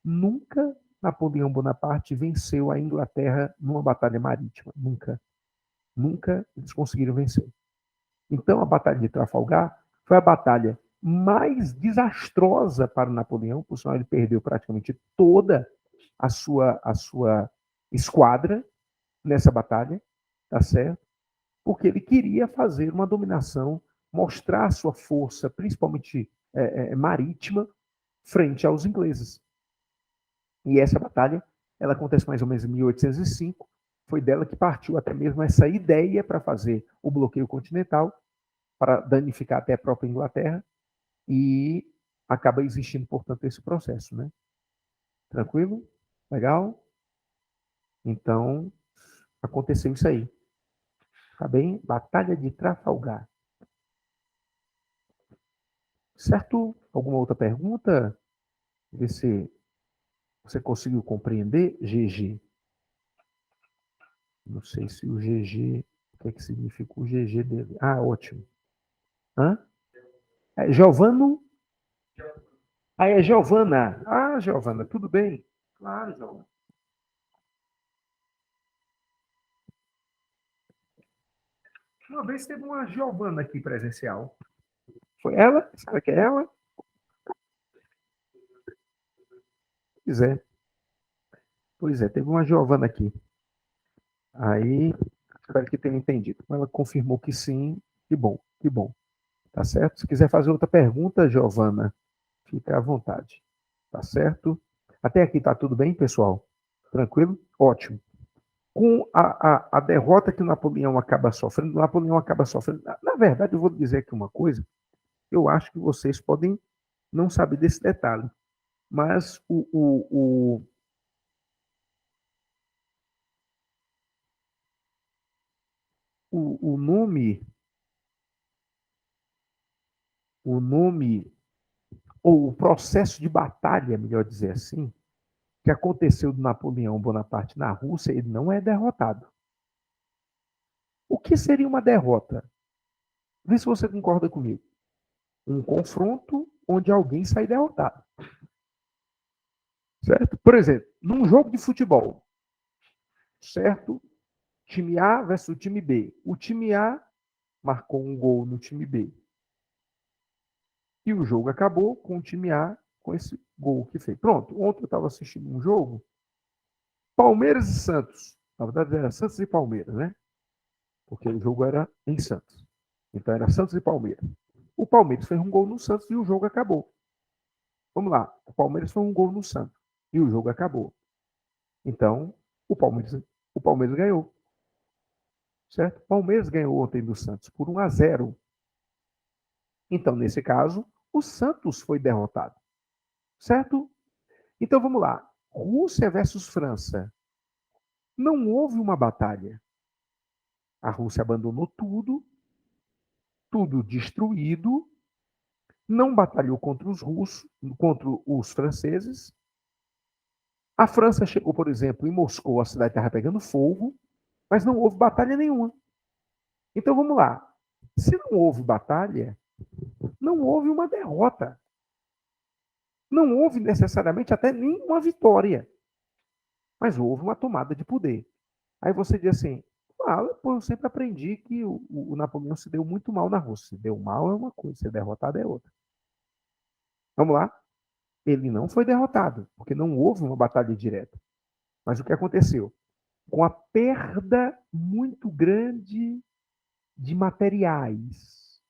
Nunca Napoleão Bonaparte venceu a Inglaterra numa batalha marítima. Nunca. Nunca eles conseguiram vencer. Então, a Batalha de Trafalgar foi a batalha mais desastrosa para o Napoleão, por sinal, ele perdeu praticamente toda a sua esquadra nessa batalha, tá certo? Porque ele queria fazer uma dominação, mostrar sua força, principalmente marítima, frente aos ingleses. E essa batalha, ela acontece mais ou menos em 1805, foi dela que partiu até mesmo essa ideia para fazer o bloqueio continental, para danificar até a própria Inglaterra, e acaba existindo, portanto, esse processo, né? Tranquilo? Legal? Então, aconteceu isso aí. Tá bem? Batalha de Trafalgar. Certo? Alguma outra pergunta? Ver se você conseguiu compreender, GG. Não sei se o GG, o que é que significa o GG dele. Ah, ótimo. Hã? É Giovano? Ah, é Giovana. Ah, Giovana, tudo bem? Claro, Giovana. Uma vez teve uma Giovana aqui presencial. Foi ela? Será que é ela? Pois é. Pois é, teve uma Giovana aqui. Aí, espero que tenha entendido. Ela confirmou que sim. Que bom, que bom. Tá certo? Se quiser fazer outra pergunta, Giovana, fica à vontade. Tá certo? Até aqui tá tudo bem, pessoal? Tranquilo? Ótimo. Com a derrota que o Napoleão acaba sofrendo, o Napoleão acaba sofrendo. Na verdade, eu vou dizer aqui uma coisa. Eu acho que vocês podem não saber desse detalhe. Mas o nome, o nome, ou o processo de batalha, melhor dizer assim, que aconteceu do Napoleão Bonaparte na Rússia, ele não é derrotado. O que seria uma derrota? Vê se você concorda comigo. Um confronto onde alguém sai derrotado. Certo? Por exemplo, num jogo de futebol, certo? Time A versus o time B. O time A marcou um gol no time B. E o jogo acabou com o time A com esse gol que fez. Pronto, ontem eu estava assistindo um jogo, Palmeiras e Santos. Na verdade era Santos e Palmeiras, né? Porque o jogo era em Santos. Então era Santos e Palmeiras. O Palmeiras fez um gol no Santos e o jogo acabou. Vamos lá, o Palmeiras fez um gol no Santos e o jogo acabou. Então, o Palmeiras ganhou. Certo? O Palmeiras ganhou ontem do Santos por 1-0. Então, nesse caso, o Santos foi derrotado. Certo? Então vamos lá. Rússia versus França. Não houve uma batalha. A Rússia abandonou tudo, tudo destruído, não batalhou contra os russos, contra os franceses. A França chegou, por exemplo, em Moscou, a cidade estava pegando fogo, mas não houve batalha nenhuma. Então vamos lá. Se não houve batalha, não houve uma derrota. Não houve necessariamente até nenhuma vitória, mas houve uma tomada de poder. Aí você diz assim, eu sempre aprendi que o Napoleão se deu muito mal na Rússia. Se deu mal é uma coisa, ser derrotado é outra. Vamos lá? Ele não foi derrotado, porque não houve uma batalha direta. Mas o que aconteceu? Com a perda muito grande de materiais,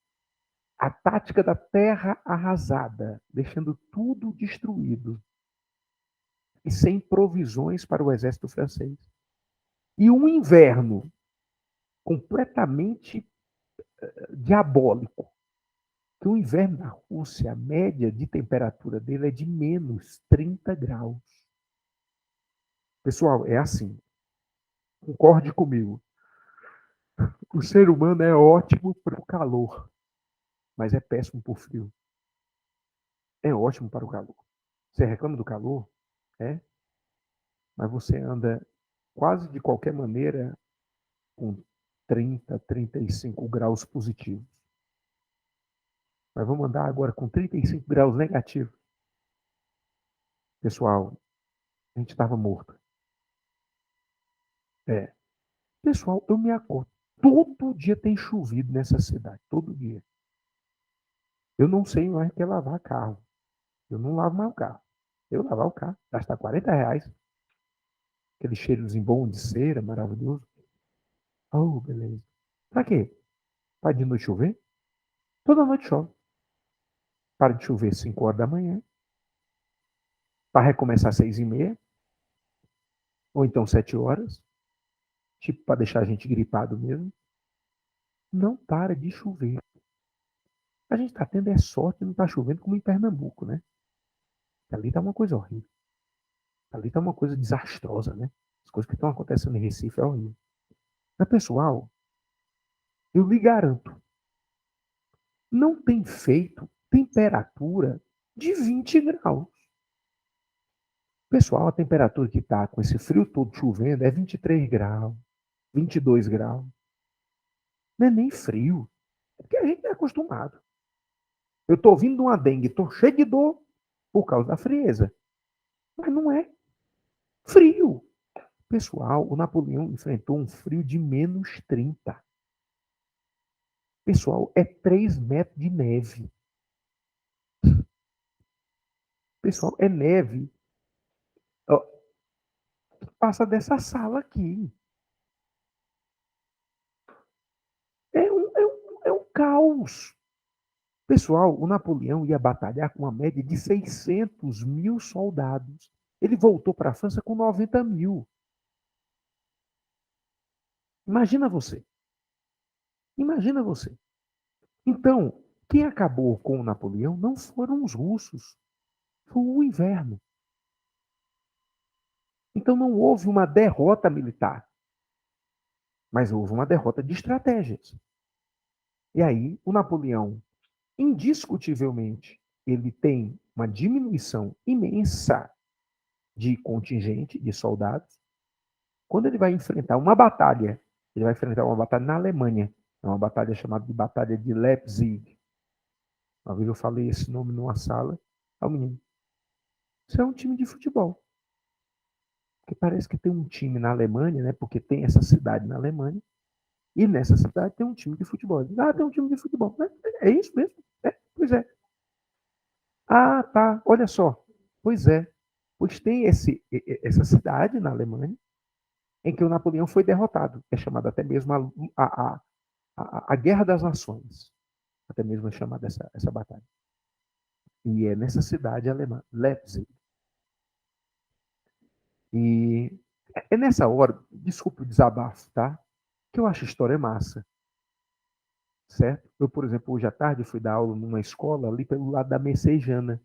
a tática da terra arrasada, deixando tudo destruído e sem provisões para o exército francês. E um inverno completamente diabólico. Que o inverno na Rússia, a média de temperatura dele é de menos 30 graus. Pessoal, é assim. Concorde comigo. O ser humano é ótimo para o calor, mas é péssimo para o frio. É ótimo para o calor. Você reclama do calor? É, mas você anda quase de qualquer maneira com 30, 35 graus positivos. Mas vamos andar agora com 35 graus negativos. Pessoal, a gente estava morto. É. Pessoal, eu me acordo. Todo dia tem chovido nessa cidade. Todo dia. Eu não sei mais que é lavar carro. Eu não lavo mais o carro. Eu lavar o carro, gastar R$ 40. Aquele cheirozinho bom de cera, maravilhoso. Oh, beleza. Pra quê? Para de noite chover? Toda noite chove. Para de chover 5 horas da manhã. Para recomeçar às 6h30. Ou então 7 horas. tipo para deixar a gente gripado mesmo, não para de chover. A gente está tendo sorte, não está chovendo como em Pernambuco, né? Ali está uma coisa horrível. Ali está uma coisa desastrosa, né? As coisas que estão acontecendo em Recife é horrível. Mas, pessoal, eu lhe garanto, não tem feito temperatura de 20 graus. Pessoal, a temperatura que está com esse frio todo chovendo é 23 graus, 22 graus. Não é nem frio. É porque a gente não é acostumado. Eu estou vindo de uma dengue, estou cheio de dor por causa da frieza. Mas não é frio. Pessoal, o Napoleão enfrentou um frio de -30. Pessoal, é 3 metros de neve. Pessoal, é neve. Ó, passa dessa sala aqui. É um caos. Pessoal, o Napoleão ia batalhar com uma média de 600 mil soldados. Ele voltou para a França com 90 mil. Imagina você. Imagina você. Então, quem acabou com o Napoleão não foram os russos, foi o inverno. Então não houve uma derrota militar, mas houve uma derrota de estratégias. E aí, o Napoleão, indiscutivelmente, ele tem uma diminuição imensa de contingente, de soldados. Quando ele vai enfrentar uma batalha, ele vai enfrentar uma batalha na Alemanha, é uma batalha chamada de Batalha de Leipzig. Uma vez eu falei esse nome numa sala, ao menino, isso é um time de futebol. Porque parece que tem um time na Alemanha, né? Porque tem essa cidade na Alemanha, e nessa cidade tem um time de futebol. Ah, tem um time de futebol. É isso mesmo? Pois é. Ah, tá. Olha só. Pois é. Pois tem essa cidade na Alemanha em que o Napoleão foi derrotado. É chamada até mesmo a Guerra das Nações. Até mesmo é chamada essa batalha. E é nessa cidade alemã, Leipzig. E é nessa hora, desculpe o desabafo, tá? Que eu acho a história massa. Certo? Eu, por exemplo, hoje à tarde fui dar aula numa escola ali pelo lado da Messejana.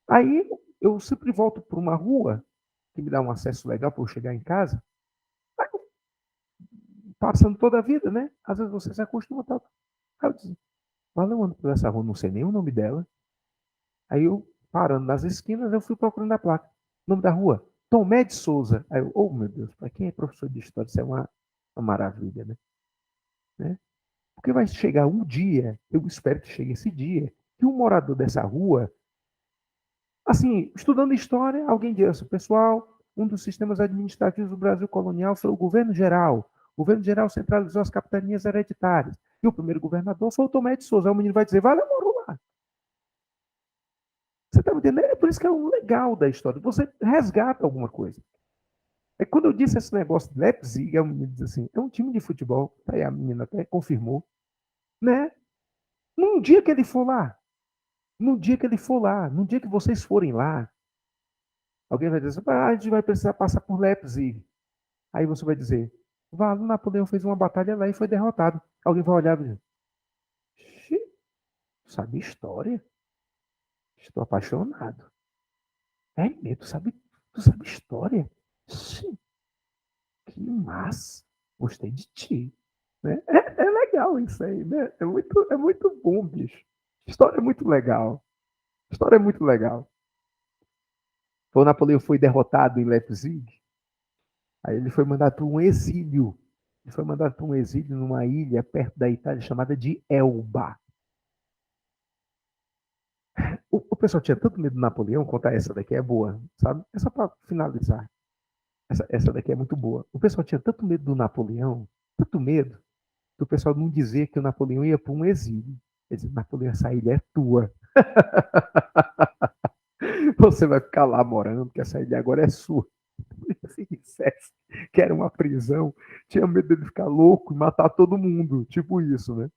Aí eu sempre volto por uma rua que me dá um acesso legal para eu chegar em casa, passando toda a vida, né? Às vezes você se acostuma. Tal. Aí eu disse, mas eu ando por essa rua, não sei nem o nome dela. Aí eu, parando nas esquinas, eu fui procurando a placa. O nome da rua, Tomé de Souza. Aí eu, oh meu Deus, para quem é professor de história, isso é uma maravilha, né? Porque vai chegar um dia, eu espero que chegue esse dia, que um morador dessa rua, assim, estudando história, alguém diz assim, pessoal, um dos sistemas administrativos do Brasil colonial foi o governo geral. O governo geral centralizou as capitanias hereditárias. E o primeiro governador foi o Tomé de Souza. Aí o menino vai dizer, vale, eu moro lá. Você está me entendendo? É por isso que é o legal da história. Você resgata alguma coisa. É quando eu disse esse negócio de Leipzig, a menina diz assim, é um time de futebol. Aí a menina até confirmou. Né? Num dia que ele for lá, no dia que ele for lá, no dia que vocês forem lá, alguém vai dizer, a gente vai precisar passar por Leipzig. Aí você vai dizer, Valo, Napoleão fez uma batalha lá e foi derrotado. Alguém vai olhar e dizer, sabe história? Estou apaixonado. É mesmo, tu sabe história? Sim, que massa. Gostei de ti. Né? É legal isso aí, né? É muito bom, bicho. História é muito legal. História é muito legal. O Napoleão foi derrotado em Leipzig. Aí ele foi mandado para um exílio. Ele foi mandado para um exílio numa ilha perto da Itália chamada de Elba. O pessoal tinha tanto medo do Napoleão, contar essa daqui é boa, sabe? É só para finalizar. Essa daqui é muito boa. O pessoal tinha tanto medo do Napoleão, tanto medo, que o pessoal não dizia que o Napoleão ia para um exílio. Ele dizia, Napoleão, essa ilha é tua. Você vai ficar lá morando, porque essa ilha agora é sua. Se dissesse que era uma prisão, tinha medo dele ficar louco e matar todo mundo. Tipo isso, né?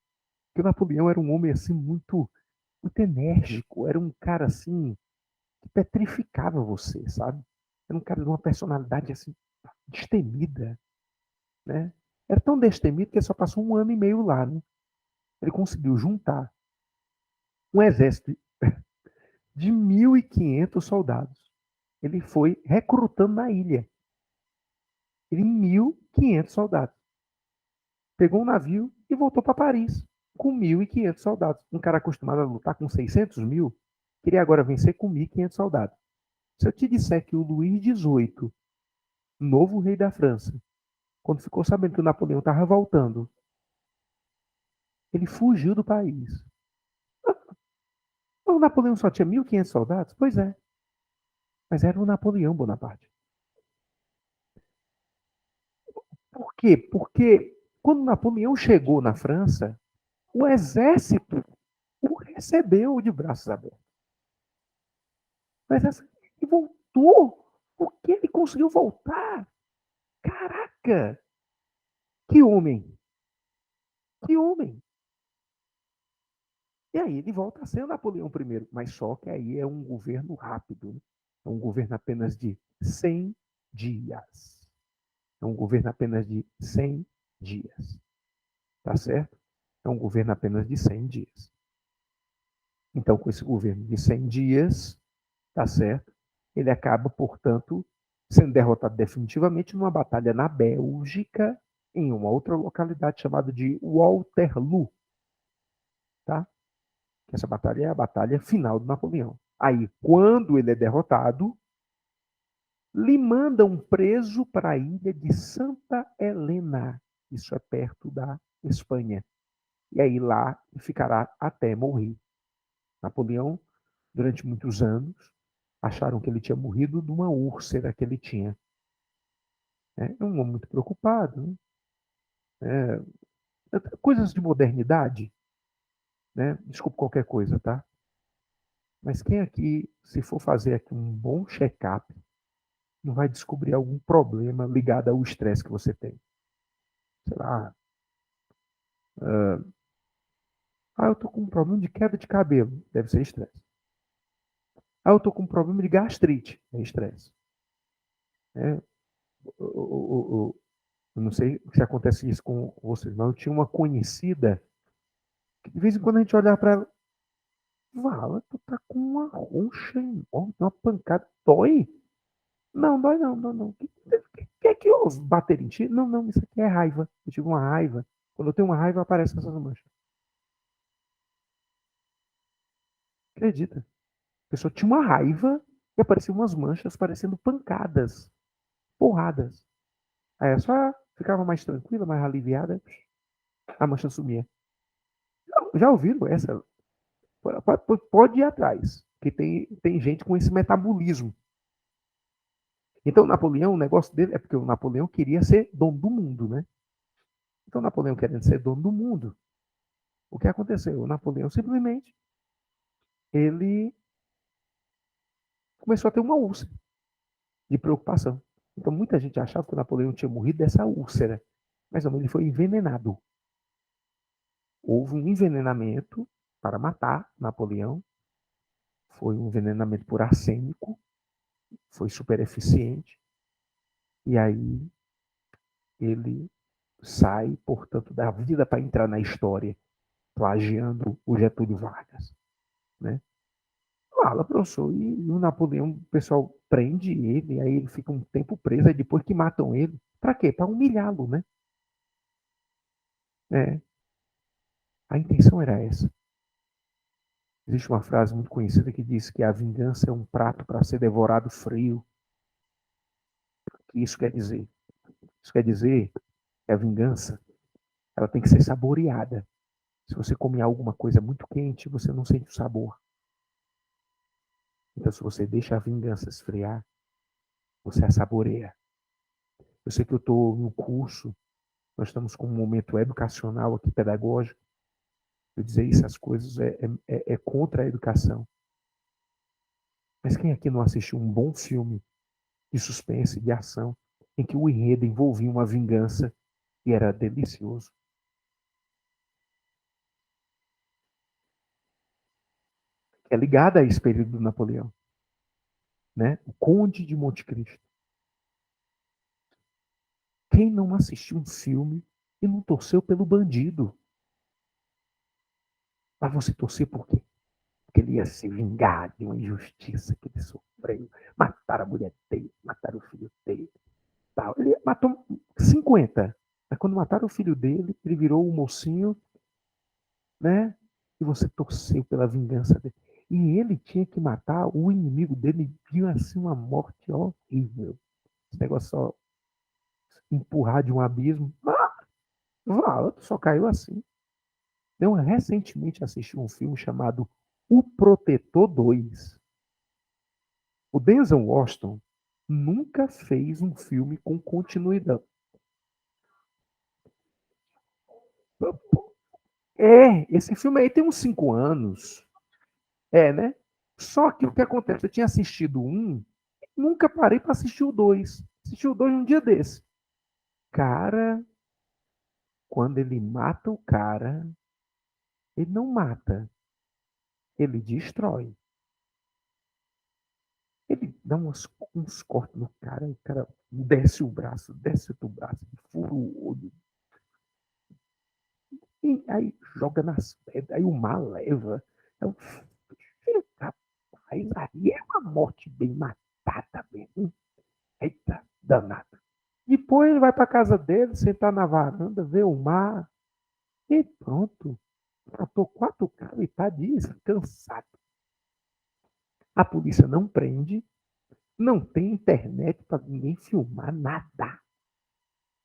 Porque o Napoleão era um homem assim muito enérgico, era um cara assim que petrificava você, sabe? Era um cara de uma personalidade assim destemida. né? Era tão destemido que ele só passou 1 ano e meio lá, né? Ele conseguiu juntar um exército de 1.500 soldados. Ele foi recrutando na ilha. Ele, 1.500 soldados. Pegou um navio e voltou para Paris com 1.500 soldados. Um cara acostumado a lutar com 600 mil, queria agora vencer com 1.500 soldados. Se eu te disser que o Luís XVIII, novo rei da França, quando ficou sabendo que o Napoleão estava voltando, ele fugiu do país. O Napoleão só tinha 1.500 soldados? Pois é, mas era o Napoleão Bonaparte. Por quê? Porque quando Napoleão chegou na França, o exército o recebeu de braços abertos. Mas essa, ele voltou. Por que ele conseguiu voltar? Caraca! Que homem! Que homem! E aí ele volta a ser o Napoleão I, mas só que aí é um governo rápido. Né? É um governo apenas de 100 dias. É um governo apenas de 100 dias. Tá certo? É um governo apenas de 100 dias. Então, com esse governo de 100 dias, tá certo? Ele acaba, portanto, sendo derrotado definitivamente numa batalha na Bélgica, em uma outra localidade chamada de Waterloo, tá? Essa batalha é a batalha final de Napoleão. Aí, quando ele é derrotado, lhe mandam preso para a ilha de Santa Helena. Isso é perto da Espanha. E aí lá ficará até morrer. Napoleão, durante muitos anos, acharam que ele tinha morrido de uma úlcera que ele tinha. É um homem muito preocupado. Né? Coisas de modernidade, né? Desculpe qualquer coisa, tá? Mas quem aqui, se for fazer aqui um bom check-up, não vai descobrir algum problema ligado ao estresse que você tem? Sei lá, eu tô com um problema de queda de cabelo, deve ser estresse. Eu tô com um problema de gastrite, é estresse. É, eu não sei se acontece isso com vocês, mas eu tinha uma conhecida que de vez em quando a gente olhava para ela, Vala, tu tá com uma roncha enorme, uma pancada, dói? Não, dói não, não, não. O que é que houve? Bater em ti? Não, não, isso aqui é raiva. Eu tive uma raiva. Quando eu tenho uma raiva, aparecem essas manchas. Acredita? A pessoa tinha uma raiva e apareciam umas manchas parecendo pancadas, porradas. Aí ela só ficava mais tranquila, mais aliviada, a mancha sumia. Já ouviram essa? Pode ir atrás, que tem gente com esse metabolismo. Então, Napoleão, o negócio dele é porque o Napoleão queria ser dono do mundo, né? Então, Napoleão querendo ser dono do mundo, o que aconteceu? O Napoleão simplesmente ele começou a ter uma úlcera de preocupação. Então, muita gente achava que o Napoleão tinha morrido dessa úlcera, mas não, ele foi envenenado. Houve um envenenamento para matar Napoleão, foi um envenenamento por arsênico, foi super eficiente, e aí ele sai, portanto, da vida para entrar na história, plagiando o Getúlio Vargas. Né? Fala, professor, e o Napoleão, o pessoal prende ele, aí ele fica um tempo preso, aí depois que matam ele. Para quê? Para humilhá-lo, né? É, a intenção era essa. Existe uma frase muito conhecida que diz que a vingança é um prato para ser devorado frio. O que isso quer dizer? Isso quer dizer que a vingança ela tem que ser saboreada. Se você come alguma coisa muito quente, você não sente o sabor. Então, se você deixa a vingança esfriar, você a saboreia. Eu sei que eu estou no curso, nós estamos com um momento educacional aqui, pedagógico. Eu dizer isso, as coisas é contra a educação. Mas quem aqui não assistiu um bom filme de suspense, de ação, em que o enredo envolvia uma vingança e era delicioso? É ligada a esse período do Napoleão, né? O Conde de Monte Cristo. Quem não assistiu um filme e não torceu pelo bandido? Mas você torcer por quê? Porque ele ia se vingar de uma injustiça que ele sofreu. Mataram a mulher dele, mataram o filho dele. Tal. Ele matou 50. Mas quando mataram o filho dele, ele virou o mocinho, né? E você torceu pela vingança dele. E ele tinha que matar o inimigo dele, viu assim uma morte horrível. Esse negócio só empurrar de um abismo. Só caiu assim. Eu recentemente assisti um filme chamado O Protetor 2. O Denzel Washington nunca fez um filme com continuidade. Esse filme aí tem uns 5 anos. Né? Só que o que acontece? Eu tinha assistido um, nunca parei para assistir o dois. Assisti o dois um dia desse. Cara, quando ele mata o cara, ele não mata, ele destrói. Ele dá uns cortes no cara, o cara desce o braço, desce outro braço, fura o olho. E aí joga nas pedras, aí o mar leva. Eu, rapaz, aí é uma morte bem matada mesmo. Eita, danado. Depois ele vai para casa dele, sentar na varanda, ver o mar e pronto. Matou 4 caras e está descansado. A polícia não prende, não tem internet para ninguém filmar nada.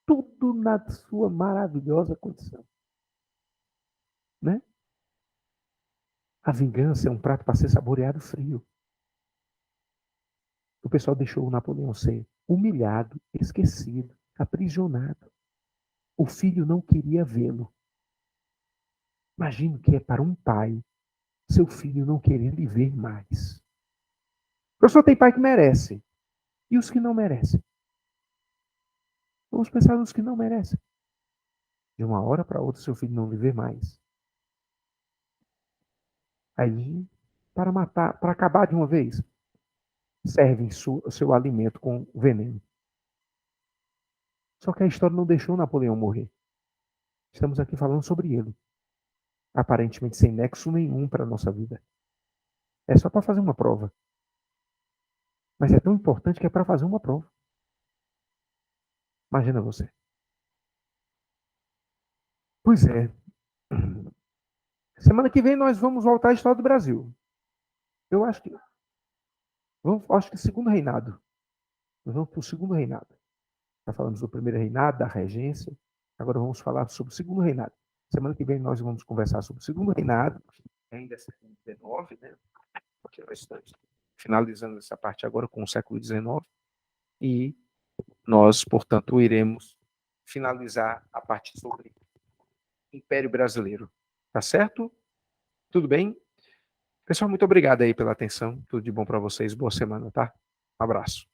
Tudo na sua maravilhosa condição. Né? A vingança é um prato para ser saboreado frio. O pessoal deixou o Napoleão ser humilhado, esquecido, aprisionado. O filho não queria vê-lo. Imagino que é para um pai seu filho não querer lhe ver mais. Professor, tem pai que merece. E os que não merecem? Vamos pensar nos que não merecem. De uma hora para outra, seu filho não lhe vê mais. Aí, para matar, para acabar de uma vez, servem seu alimento com veneno. Só que a história não deixou Napoleão morrer. Estamos aqui falando sobre ele. Aparentemente sem nexo nenhum para a nossa vida. É só para fazer uma prova. Mas é tão importante que é para fazer uma prova. Imagina você. Pois é. Semana que vem nós vamos voltar à história do Brasil. Eu acho que segundo reinado. Nós vamos para o segundo reinado. Já falamos do primeiro reinado, da regência. Agora vamos falar sobre o segundo reinado. Semana que vem nós vamos conversar sobre o segundo reinado, ainda é século XIX, né? Porque nós estamos finalizando essa parte agora com o século XIX. E nós, portanto, iremos finalizar a parte sobre Império Brasileiro. Tá certo? Tudo bem? Pessoal, muito obrigado aí pela atenção. Tudo de bom para vocês. Boa semana, tá? Um abraço.